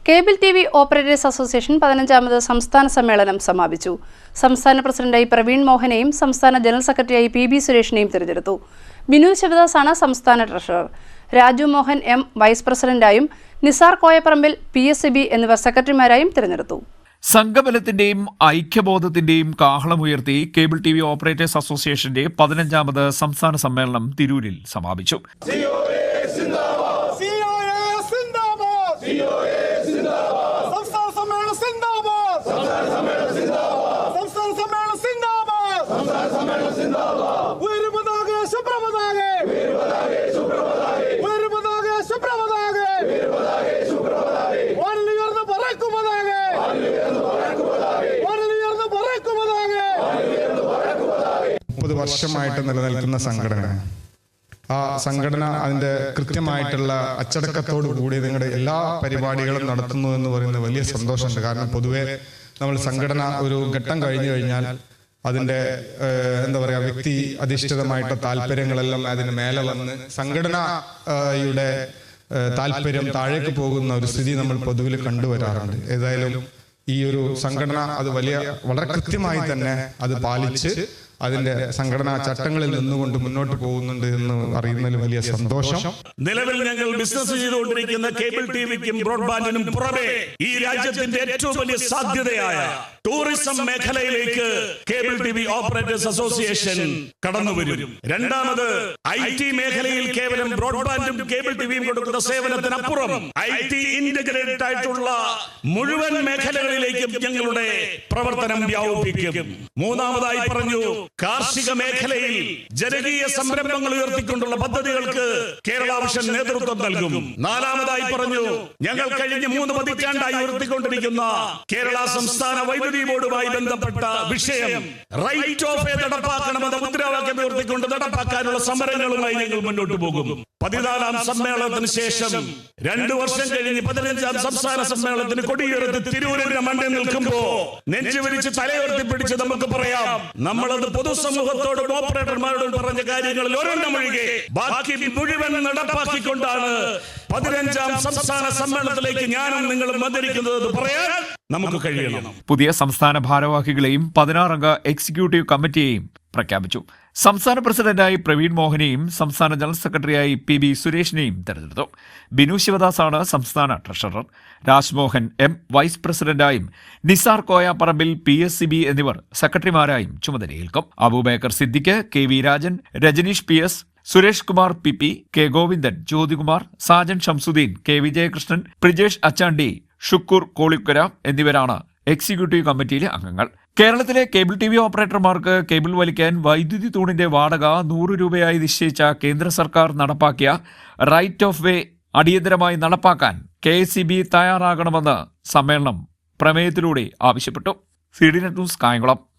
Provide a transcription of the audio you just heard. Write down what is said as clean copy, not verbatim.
Cable TV. Operators association 15ാമത് സംസ്ഥാന സമ്മേളനം സമാപിച്ചു. സംസ്ഥാന പ്രസിഡന്റായി പ്രവീൺ മോഹനെയും സംസ്ഥാന ജനറൽ സെക്രട്ടറിയായി പി.ബി. സുരേഷിനെയും തിരഞ്ഞെടുത്തു. ബിനു ശിവദാസാണ് സംസ്ഥാന treasurer. Raju Mohan M vice പ്രസിഡന്റായും നിസാർ കോയപ്പറമ്പിൽ PSCB എന്നിവർ സെക്രട്ടറിമാരായും തിരഞ്ഞെടുത്തു. സംഘബലത്തിന്റെയും ഐക്യബോധത്തിന്റെയും കാഹളമുയർത്തി കേബിൾ ടി.വി. ഓപ്പറേറ്റേഴ്സ് അസോസിയേഷന്റെ 15ാമത് സംസ്ഥാന സമ്മേളനം തിരൂരിൽ സമാപിച്ചു. വർഷമായിട്ട് നിലനിൽക്കുന്ന സംഘടന, ആ സംഘടന അതിൻ്റെ കൃത്യമായിട്ടുള്ള അച്ചടക്കത്തോടു കൂടി നിങ്ങളുടെ എല്ലാ പരിപാടികളും നടത്തുന്നു എന്ന് പറയുന്നത് വലിയ സന്തോഷമുണ്ട്. കാരണം പൊതുവെ നമ്മൾ സംഘടന ഒരു ഘട്ടം കഴിഞ്ഞു കഴിഞ്ഞാൽ അതിൻ്റെ വ്യക്തി അധിഷ്ഠിതമായിട്ടുള്ള താല്പര്യങ്ങളെല്ലാം അതിന് മേലെ വന്ന് സംഘടനയുടെ താല്പര്യം താഴേക്ക് പോകുന്ന ഒരു സ്ഥിതി നമ്മൾ പൊതുവിൽ കണ്ടുവരാറുണ്ട്. ഏതായാലും ഈ ഒരു സംഘടന അത് വളരെ കൃത്യമായി തന്നെ അത് പാലിച്ച് അതിന്റെ സംഘടനാ ചട്ടങ്ങളിൽ നിന്നുകൊണ്ട് മുന്നോട്ട് പോകുന്നുണ്ട് എന്ന് അറിയുന്നതിൽ വലിയ സന്തോഷം. നിലവിൽ ഞങ്ങൾ ബിസിനസ് ചെയ്തുകൊണ്ടിരിക്കുന്ന കേബിൾ ടിവിക്കും ബ്രോഡ്ബാൻഡിനും പുറമെ ഈ രാജ്യത്തിന്റെ ഏറ്റവും വലിയ സാധ്യതയായ ടൂറിസം മേഖലയിലേക്ക് കേബിൾ ടിവി ഓപ്പറേറ്റേഴ്സ് അസോസിയേഷൻ കടന്നുവരും. രണ്ടാമത് IT മേഖലയിൽ കേവലം ബ്രോഡ്ബാൻഡും കേബിൾ ടിവിയും കൊടുക്കുന്ന സേവനത്തിനപ്പുറം IT ഇന്റഗ്രേറ്റഡ് ആയിട്ടുള്ള മുഴുവൻ മേഖലകളിലേക്കും ഞങ്ങളുടെ പ്രവർത്തനം വ്യാപിപ്പിക്കും. മൂന്നാമതായി പറഞ്ഞു, കാർഷിക മേഖലയിൽ ജനകീയ സംരംഭങ്ങൾ ഉയർത്തിക്കൊണ്ടുള്ള പദ്ധതികൾക്ക് കേരള വിഷൻ നേതൃത്വം നൽകും. നാലാമതായി പറഞ്ഞു, ഞങ്ങൾ കഴിഞ്ഞ 3 പതിറ്റാണ്ടായി ഉയർത്തിക്കൊണ്ടിരിക്കുന്ന കേരള സംസ്ഥാന വൈദ്യുതി ബോർഡുമായി ബന്ധപ്പെട്ട വിഷയം റൈറ്റ് ഓഫ് വേ നടപ്പാക്കണമെന്ന മുദ്രാവാക്യം ഉയർത്തിക്കൊണ്ട് നടപ്പാക്കാനുള്ള സമരങ്ങളുമായി ഞങ്ങൾ മുന്നോട്ട് പോകും. 14ാം സമ്മേളനത്തിന് ശേഷം 2 വർഷം കഴിഞ്ഞ് 15ാം സംസ്ഥാന സമ്മേളനത്തിന് കൊടിയുയർത്തി തിരൂരിന്റെ മണ്ണിൽ നിൽക്കുമ്പോ നെഞ്ചുവിരിച്ച് തലയുയർത്തി പിടിച്ച് നമുക്ക് പറയാം, നമ്മളത് പൊതുസമൂഹത്തോടും ഓപ്പറേറ്റർമാരോടും പറഞ്ഞ കാര്യങ്ങളിൽ ഒരെണ്ണം ഒഴികെ ബാക്കി മുഴുവൻ നടപ്പാക്കിക്കൊണ്ടാണ് 15ാം സംസ്ഥാന സമ്മേളനത്തിലേക്ക് ഞാനും നിങ്ങളും വന്നിരിക്കുന്നത് പറയാൻ നമുക്ക് കഴിയണം. പുതിയ സംസ്ഥാന ഭാരവാഹികളെയും 16-അംഗ എക്സിക്യൂട്ടീവ് കമ്മിറ്റിയെയും പ്രഖ്യാപിച്ചു. സംസ്ഥാന പ്രസിഡന്റായി പ്രവീൺ മോഹനെയും സംസ്ഥാന ജനറൽ സെക്രട്ടറിയായി പി.ബി. സുരേഷിനെയും തെരഞ്ഞെടുത്തു. ബിനു ശിവദാസാണ് സംസ്ഥാന ട്രഷറർ. രാജ്മോഹൻ എം വൈസ് പ്രസിഡന്റായും നിസാർ കോയപ്പറമ്പിൽ PSCB എന്നിവർ സെക്രട്ടറിമാരായും ചുമതലയേൽക്കും. Abubakar Siddique, KV Rajan, Rajneesh PS, Suresh Kumar PP, K Govindan, Jyothikumar, Sajan Shamsuddin, K Vijayakrishnan, Prijesh Achandi, Shukkur Kolikkara എന്നിവരാണ് എക്സിക്യൂട്ടീവ് കമ്മിറ്റിയിലെ അംഗങ്ങൾ. കേരളത്തിലെ കേബിൾ ടി.വി. ഓപ്പറേറ്റർമാർക്ക് കേബിൾ വലിക്കാൻ വൈദ്യുതി തൂണിന്റെ വാടക 100 രൂപയായി നിശ്ചയിച്ച കേന്ദ്ര സർക്കാർ നടപ്പാക്കിയ റൈറ്റ് ഓഫ് വേ അടിയന്തരമായി നടപ്പാക്കാൻ KSCB തയ്യാറാകണമെന്ന് സമ്മേളനം പ്രമേയത്തിലൂടെ ആവശ്യപ്പെട്ടു. CDNet news, Kayamkulam.